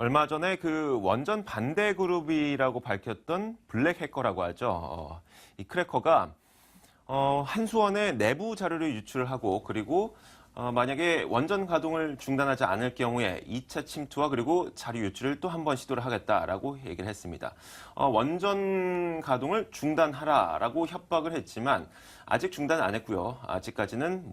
얼마 전에 그 원전 반대 그룹이라고 밝혔던 블랙 해커라고 하죠. 이 크래커가 한수원의 내부 자료를 유출하고 그리고 만약에 원전 가동을 중단하지 않을 경우에 2차 침투와 그리고 자료 유출을 또 한 번 시도를 하겠다라고 얘기를 했습니다. 원전 가동을 중단하라라고 협박을 했지만 아직 중단 안 했고요. 아직까지는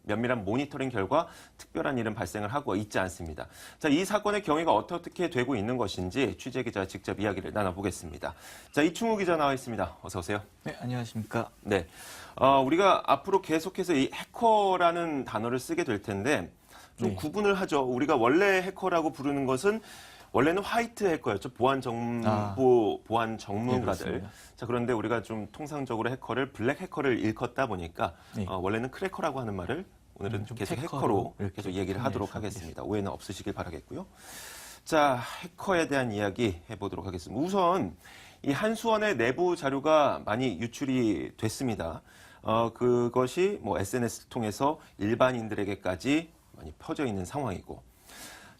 면밀한 모니터링 결과 특별한 일은 발생을 하고 있지 않습니다. 자, 이 사건의 경위가 어떻게 되고 있는 것인지 취재 기자와 직접 이야기를 나눠보겠습니다. 자, 이충우 기자 나와 있습니다. 어서 오세요. 네, 안녕하십니까. 네, 우리가 앞으로 계속해서 이 해커라는 단어를 쓰게 될 텐데 좀 네. 구분을 하죠. 우리가 원래 해커라고 부르는 것은 원래는 화이트 해커였죠. 보안 전문가들. 네, 자, 그런데 우리가 좀 통상적으로 블랙 해커를 일컫다 보니까 네. 원래는 크래커라고 하는 말을 오늘은 좀 계속 해커로 해커로 계속 얘기를 하도록 하겠습니다. 하겠습니다. 오해는 없으시길 바라겠고요. 자, 해커에 대한 이야기 해보도록 하겠습니다. 우선 이 한수원의 내부 자료가 많이 유출이 됐습니다. 그것이 SNS를 통해서 일반인들에게까지 많이 퍼져 있는 상황이고.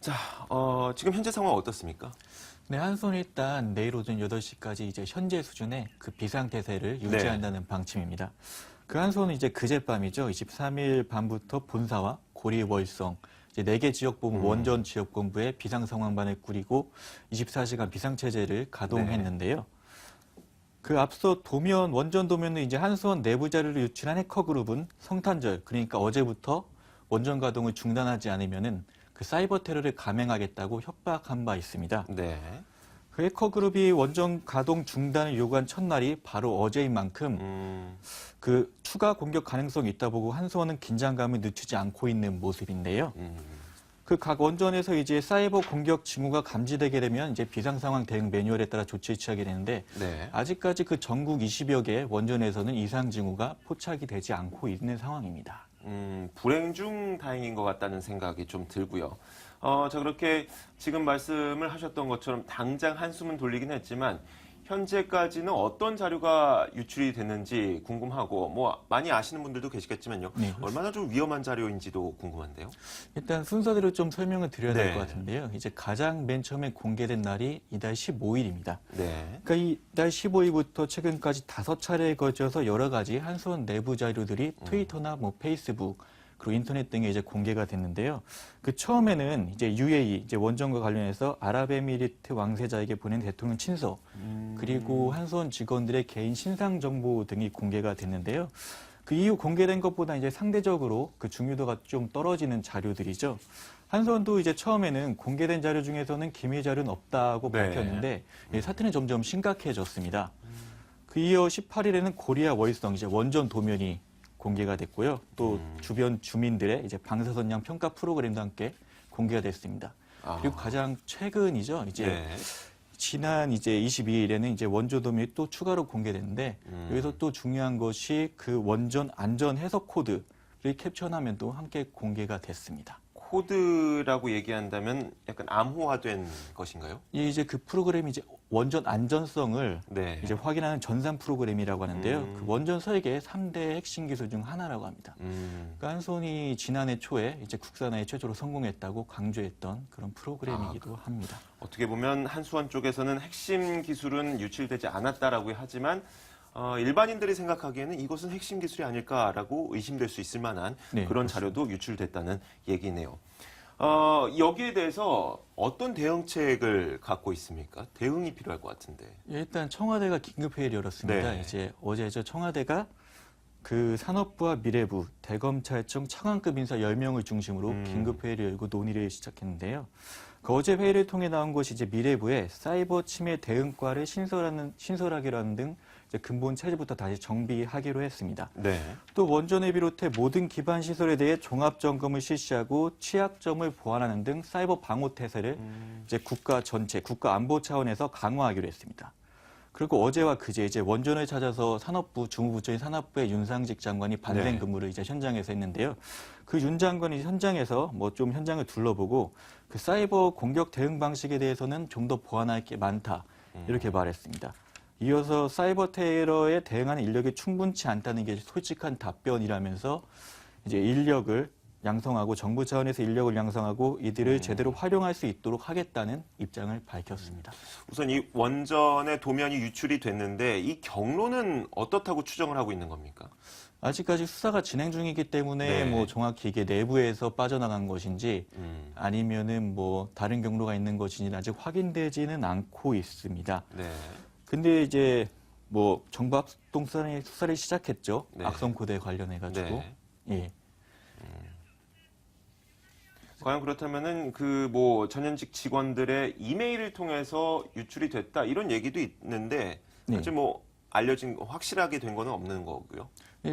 자, 지금 현재 상황 어떻습니까? 네, 한수원이 일단 내일 오전 8시까지 이제 현재 수준의 그 비상태세를 유지한다는 방침입니다. 그 한수원은 이제 그젯밤이죠. 23일 밤부터 본사와 고리 월성, 이제 4개 지역본부, 원전 지역본부에 비상상황반을 꾸리고 24시간 비상체제를 가동했는데요. 그 앞서 원전 도면은 이제 한수원 내부 자료를 유출한 해커그룹은 성탄절, 그러니까 어제부터 원전 가동을 중단하지 않으면은 그 사이버 테러를 감행하겠다고 협박한 바 있습니다. 네. 그 해커그룹이 원전 가동 중단을 요구한 첫날이 바로 어제인 만큼 그 추가 공격 가능성이 있다 보고 한수원은 긴장감을 늦추지 않고 있는 모습인데요. 그 각 원전에서 이제 사이버 공격 징후가 감지되게 되면 이제 비상상황 대응 매뉴얼에 따라 조치를 취하게 되는데 아직까지 그 전국 20여 개 원전에서는 이상 징후가 포착이 되지 않고 있는 상황입니다. 불행 중 다행인 것 같다는 생각이 좀 들고요. 자, 그렇게 지금 말씀을 하셨던 것처럼 당장 한숨은 돌리긴 했지만 현재까지는 어떤 자료가 유출이 됐는지 궁금하고 많이 아시는 분들도 계시겠지만요. 네, 얼마나 좀 위험한 자료인지도 궁금한데요. 일단 순서대로 좀 설명을 드려야 될 것 네. 같은데요. 이제 가장 맨 처음에 공개된 날이 이달 15일입니다. 네. 그러니까 이달 15일부터 최근까지 5차례에 걸쳐서 여러 가지 한수원 내부 자료들이 트위터나 페이스북 그리고 인터넷 등에 이제 공개가 됐는데요. 그 처음에는 이제 UAE 이제 원전과 관련해서 아랍에미리트 왕세자에게 보낸 대통령 친서 그리고 한수원 직원들의 개인 신상 정보 등이 공개가 됐는데요. 그 이후 공개된 것보다 이제 상대적으로 그 중요도가 좀 떨어지는 자료들이죠. 한수원도 이제 처음에는 공개된 자료 중에서는 기밀 자료는 없다고 밝혔는데 사태는 점점 심각해졌습니다. 그 이어 18일에는 고리아 월성 이제 원전 도면이 공개가 됐고요. 또 주변 주민들의 이제 방사선량 평가 프로그램도 함께 공개가 됐습니다. 그리고 가장 최근이죠. 이제 지난 이제 22일에는 이제 원전 도면이 또 추가로 공개됐는데 여기서 또 중요한 것이 그 원전 안전 해석 코드를 캡처한 화면도 함께 공개가 됐습니다. 코드라고 얘기한다면 약간 암호화된 것인가요? 이제 그 프로그램이 이제 원전 안전성을 네. 이제 확인하는 전산 프로그램이라고 하는데요. 그 원전 설계 3대 핵심 기술 중 하나라고 합니다. 그러니까 한손이 지난해 초에 이제 국산화에 최초로 성공했다고 강조했던 그런 프로그램이기도 합니다. 어떻게 보면 한수원 쪽에서는 핵심 기술은 유출되지 않았다라고 하지만 일반인들이 생각하기에는 이것은 핵심 기술이 아닐까라고 의심될 수 있을 만한 그런 그렇습니다. 자료도 유출됐다는 얘기네요. 여기에 대해서 어떤 대응책을 갖고 있습니까? 대응이 필요할 것 같은데. 일단 청와대가 긴급회의를 열었습니다. 네. 이제 어제 청와대가 그 산업부와 미래부, 대검찰청 차관급 인사 10명을 중심으로 긴급회의를 열고 논의를 시작했는데요. 그 어제 회의를 통해 나온 것이 이제 미래부의 사이버 침해 대응과를 신설하기로 하는 등 이제 근본 체제부터 다시 정비하기로 했습니다. 네. 또 원전을 비롯해 모든 기반 시설에 대해 종합 점검을 실시하고 취약점을 보완하는 등 사이버 방호 태세를 이제 국가 전체, 국가 안보 차원에서 강화하기로 했습니다. 그리고 어제와 그제 이제 원전을 찾아서 산업부, 주무부처인 산업부의 윤상직 장관이 반생 근무를 이제 현장에서 했는데요. 그 윤 장관이 현장에서 좀 현장을 둘러보고 그 사이버 공격 대응 방식에 대해서는 좀 더 보완할 게 많다. 이렇게 말했습니다. 이어서 사이버 테러에 대응하는 인력이 충분치 않다는 게 솔직한 답변이라면서 이제 인력을 양성하고 정부 차원에서 인력을 양성하고 이들을 제대로 활용할 수 있도록 하겠다는 입장을 밝혔습니다. 우선 이 원전의 도면이 유출이 됐는데 이 경로는 어떻다고 추정을 하고 있는 겁니까? 아직까지 수사가 진행 중이기 때문에 네. 뭐 정확히 이게 내부에서 빠져나간 것인지 아니면은 뭐 다른 경로가 있는 것인지 아직 확인되지는 않고 있습니다. 네. 근데 이제 뭐 정부 합동 수사를 시작했죠. 네. 악성 코드에 관련해 가지고. 네. 예. 과연 그렇다면은 그 뭐 전현직 직원들의 이메일을 통해서 유출이 됐다 이런 얘기도 있는데 네. 아직 뭐 알려진 확실하게 된 거는 없는 거고요.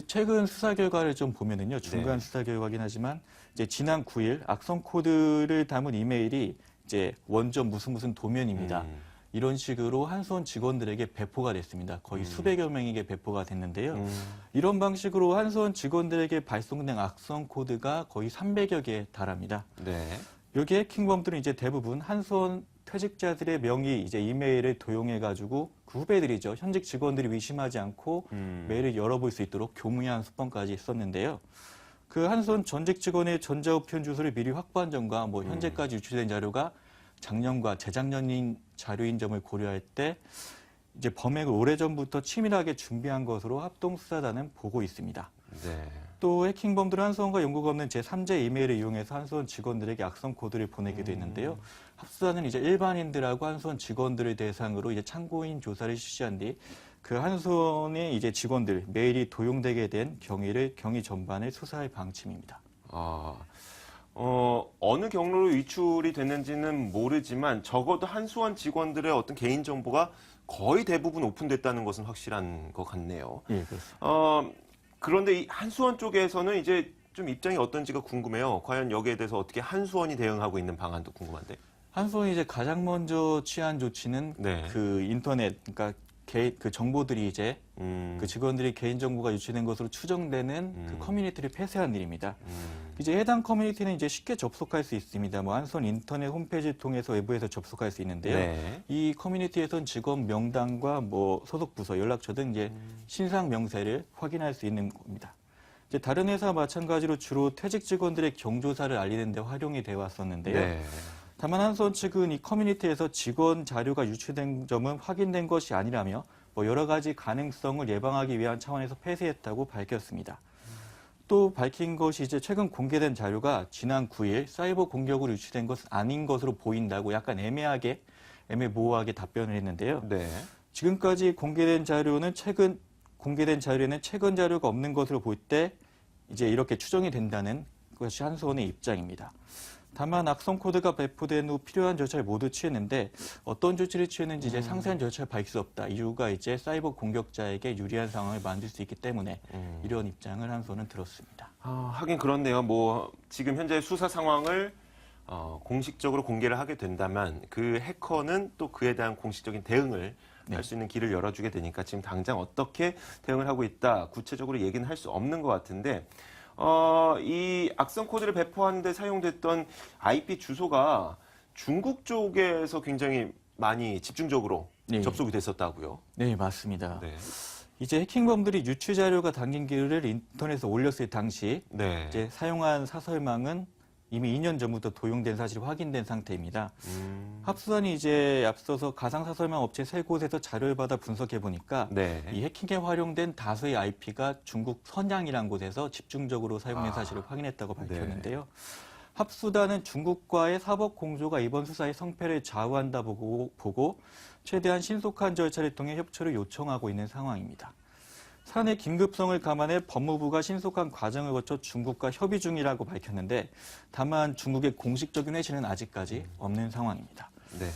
최근 수사 결과를 좀 보면은요. 중간 네. 수사 결과긴 하지만 이제 지난 9일 악성 코드를 담은 이메일이 이제 원전 무슨 도면입니다. 이런 식으로 한수원 직원들에게 배포가 됐습니다. 거의 수백여 명에게 배포가 됐는데요. 이런 방식으로 한수원 직원들에게 발송된 악성 코드가 거의 300여 개에 달합니다. 네. 여기 해킹범들은 이제 대부분 한수원 퇴직자들의 명의 이제 이메일을 도용해가지고 그 후배들이죠. 현직 직원들이 의심하지 않고 메일을 열어볼 수 있도록 교묘한 수법까지 썼는데요. 그 한수원 전직 직원의 전자우편 주소를 미리 확보한 점과 뭐 현재까지 유출된 자료가 작년과 재작년인 자료인 점을 고려할 때 이제 범행을 오래전부터 치밀하게 준비한 것으로 합동수사단은 보고 있습니다. 네. 또 해킹범들은 한수원과 연고가 없는 제3자 이메일을 이용해서 한수원 직원들에게 악성 코드를 보내기도 했는데요. 합수단은 이제 일반인들하고 한수원 직원들을 대상으로 이제 참고인 조사를 실시한 뒤 그 한수원의 이제 직원들 메일이 도용되게 된 경위 전반을 수사할 방침입니다. 어느 경로로 유출이 됐는지는 모르지만 적어도 한수원 직원들의 어떤 개인 정보가 거의 대부분 오픈됐다는 것은 확실한 것 같네요. 예, 그렇습니다. 그런데 이 한수원 쪽에서는 이제 좀 입장이 어떤지가 궁금해요. 과연 여기에 대해서 어떻게 한수원이 대응하고 있는 방안도 궁금한데. 한수원이 이제 가장 먼저 취한 조치는 네. 그 인터넷, 그러니까 그 정보들이 이제 그 직원들이 개인 정보가 유출된 것으로 추정되는 그 커뮤니티를 폐쇄한 일입니다. 이제 해당 커뮤니티는 이제 쉽게 접속할 수 있습니다. 뭐 한수원 인터넷 홈페이지를 통해서 외부에서 접속할 수 있는데요. 네. 이 커뮤니티에선 직원 명단과 뭐 소속 부서, 연락처 등 이제 신상 명세를 확인할 수 있는 겁니다. 이제 다른 회사와 마찬가지로 주로 퇴직 직원들의 경조사를 알리는 데 활용이 되어 왔었는데요. 네. 다만 한수원 측은 이 커뮤니티에서 직원 자료가 유출된 점은 확인된 것이 아니라며 뭐 여러 가지 가능성을 예방하기 위한 차원에서 폐쇄했다고 밝혔습니다. 또 밝힌 것이 이제 최근 공개된 자료가 지난 9일 사이버 공격으로 유출된 것은 아닌 것으로 보인다고 약간 애매모호하게 답변을 했는데요. 네. 지금까지 공개된 자료는 최근 자료가 없는 것으로 볼 때 이제 이렇게 추정이 된다는 것이 한수원의 입장입니다. 다만 악성 코드가 배포된 후 필요한 조치를 모두 취했는데 어떤 조치를 취했는지 이제 상세한 절차를 밝힐 수 없다. 이유가 이제 사이버 공격자에게 유리한 상황을 만들 수 있기 때문에 이런 입장을 한수원은 들었습니다. 하긴 그렇네요. 뭐 지금 현재 수사 상황을 공식적으로 공개를 하게 된다면 그 해커는 또 그에 대한 공식적인 대응을 할 수 있는 길을 열어주게 되니까 지금 당장 어떻게 대응을 하고 있다 구체적으로 얘기는 할 수 없는 것 같은데 이 악성 코드를 배포하는 데 사용됐던 IP 주소가 중국 쪽에서 굉장히 많이 집중적으로 네. 접속이 됐었다고요. 네, 맞습니다. 네. 이제 해킹범들이 유출 자료가 담긴 글을 인터넷에 올렸을 당시 네. 이제 사용한 사설망은 이미 2년 전부터 도용된 사실이 확인된 상태입니다. 합수단이 이제 앞서서 가상사설망 업체 3곳에서 자료를 받아 분석해 보니까 네. 이 해킹에 활용된 다수의 IP가 중국 선양이라는 곳에서 집중적으로 사용된 사실을 확인했다고 밝혔는데요. 합수단은 중국과의 사법 공조가 이번 수사의 성패를 좌우한다 보고 최대한 신속한 절차를 통해 협조를 요청하고 있는 상황입니다. 사안의 긴급성을 감안해 법무부가 신속한 과정을 거쳐 중국과 협의 중이라고 밝혔는데 다만 중국의 공식적인 회신은 아직까지 없는 상황입니다. 네.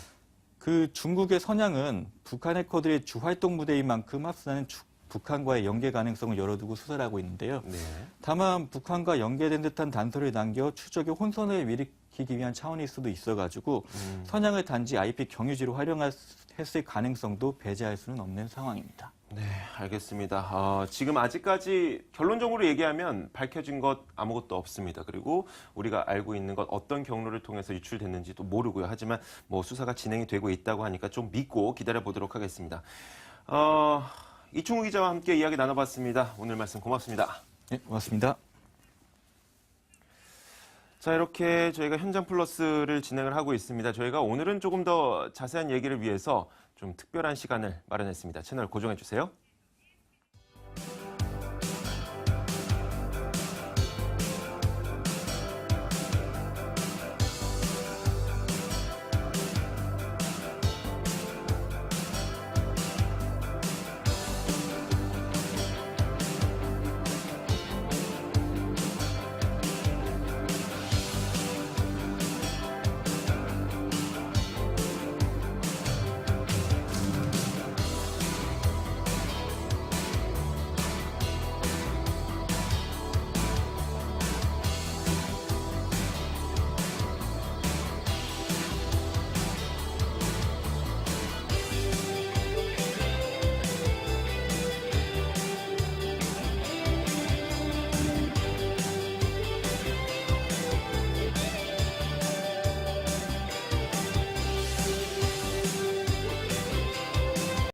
그 중국의 선양은 북한 해커들의 주 활동 무대인 만큼 합수단은 북한과의 연계 가능성을 열어두고 수사를 하고 있는데요. 네. 다만 북한과 연계된 듯한 단서를 남겨 추적의 혼선을 일으키기 위한 차원일 수도 있어가지고 선양을 단지 IP 경유지로 활용했을 가능성도 배제할 수는 없는 상황입니다. 네, 알겠습니다. 지금 아직까지 결론적으로 얘기하면 밝혀진 것 아무것도 없습니다. 그리고 우리가 알고 있는 것 어떤 경로를 통해서 유출됐는지도 모르고요. 하지만 뭐 수사가 진행이 되고 있다고 하니까 좀 믿고 기다려 보도록 하겠습니다. 이충우 기자와 함께 이야기 나눠봤습니다. 오늘 말씀 고맙습니다. 네, 고맙습니다. 자, 이렇게 저희가 현장 플러스를 진행을 하고 있습니다. 저희가 오늘은 조금 더 자세한 얘기를 위해서 좀 특별한 시간을 마련했습니다. 채널 고정해 주세요.